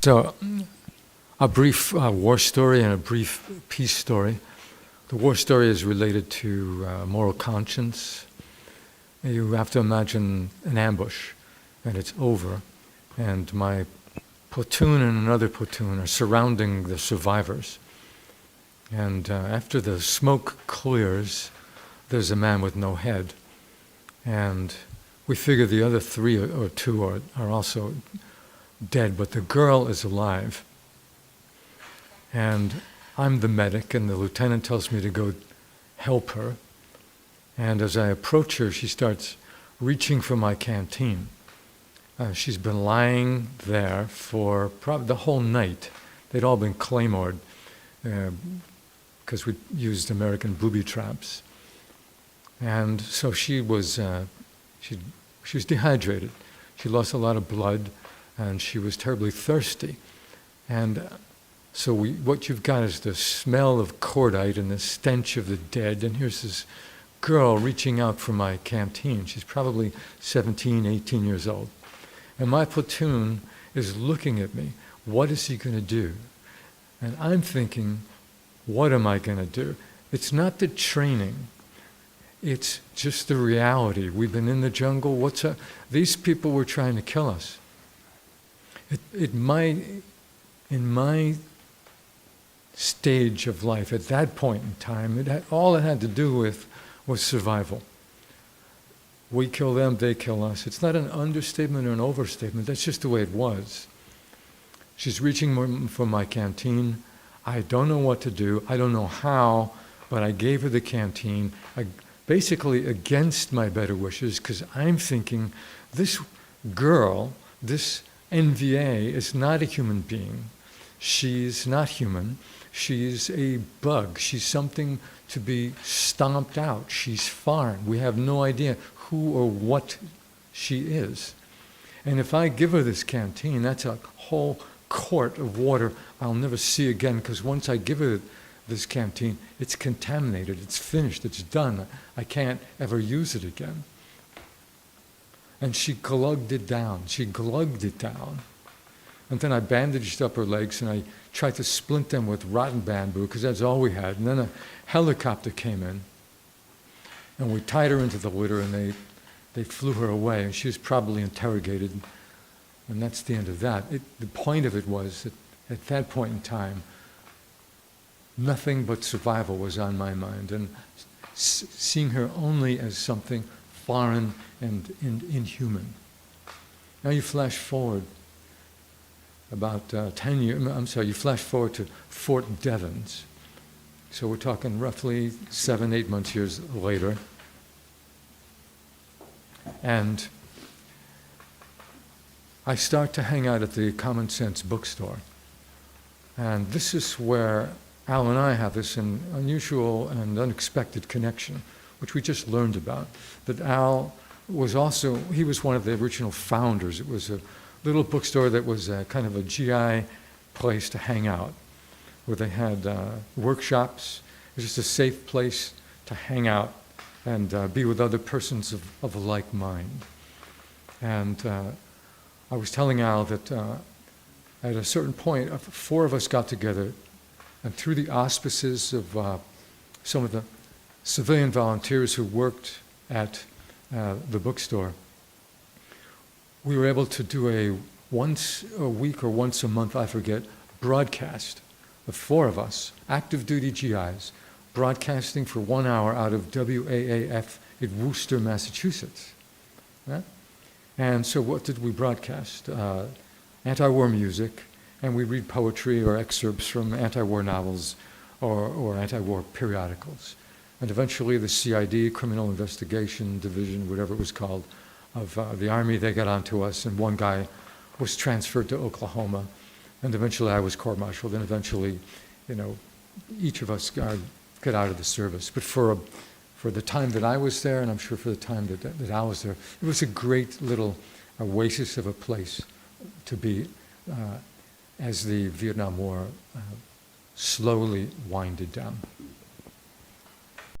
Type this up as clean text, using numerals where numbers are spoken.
So, a brief war story and a brief peace story. The war story is related to moral conscience. You have to imagine an ambush, and it's over, and my platoon and another platoon are surrounding the survivors. And after the smoke clears, there's a man with no head. And we figure the other three or two are also dead, but the girl is alive. And I'm the medic, and the lieutenant tells me to go help her. And as I approach her, she starts reaching for my canteen. She's been lying there for probably the whole night. They'd all been claymored because we used American booby traps. And so she was dehydrated. She lost a lot of blood, and she was terribly thirsty. And so what you've got is the smell of cordite and the stench of the dead, and here's this girl reaching out for my canteen. She's probably 17, 18 years old. And my platoon is looking at me. What is he going to do? And I'm thinking, what am I going to do? It's not the training. It's just the reality. We've been in the jungle. These people were trying to kill us. In my stage of life, at that point in time, all it had to do with was survival. We kill them, they kill us. It's not an understatement or an overstatement. That's just the way it was. She's reaching for my canteen. I don't know what to do. I don't know how, but I gave her the canteen, basically against my better wishes, because I'm thinking, this girl, this NVA, is not a human being. She's not human. She's a bug. She's something to be stomped out. She's foreign. We have no idea who or what she is. And if I give her this canteen, that's a whole quart of water I'll never see again, because once I give her this canteen, it's contaminated, it's finished, it's done. I can't ever use it again. And she glugged it down. And then I bandaged up her legs, and I tried to splint them with rotten bamboo, because that's all we had. And then a helicopter came in, and we tied her into the litter, and they flew her away, and she was probably interrogated, and that's the end of that. The point of it was that at that point in time, nothing but survival was on my mind, and seeing her only as something foreign and inhuman. Now you flash forward about 10 years, you flash forward to Fort Devens. So we're talking roughly 7, 8 years later. And I start to hang out at the Common Sense bookstore. And this is where Al and I have this unusual and unexpected connection, which we just learned about. That Al was he was one of the original founders. It was a little bookstore that was kind of a GI place to hang out, where they had workshops. It was just a safe place to hang out and be with other persons of a like mind. And I was telling Al that at a certain point, 4 of us got together, and through the auspices of some of the civilian volunteers who worked at the bookstore, we were able to do a once a week or once a month, I forget, broadcast of 4 of us, active duty GIs, broadcasting for 1 hour out of WAAF in Worcester, Massachusetts. Yeah? And so what did we broadcast? Anti-war music, and we read poetry or excerpts from anti-war novels or anti-war periodicals. And eventually the CID, Criminal Investigation Division, whatever it was called, of the Army, they got onto us, and one guy was transferred to Oklahoma, and eventually I was court-martialed, and eventually, each of us got out of the service. But for the time that I was there, and I'm sure for the time that Al was there, it was a great little oasis of a place to be as the Vietnam War slowly winded down.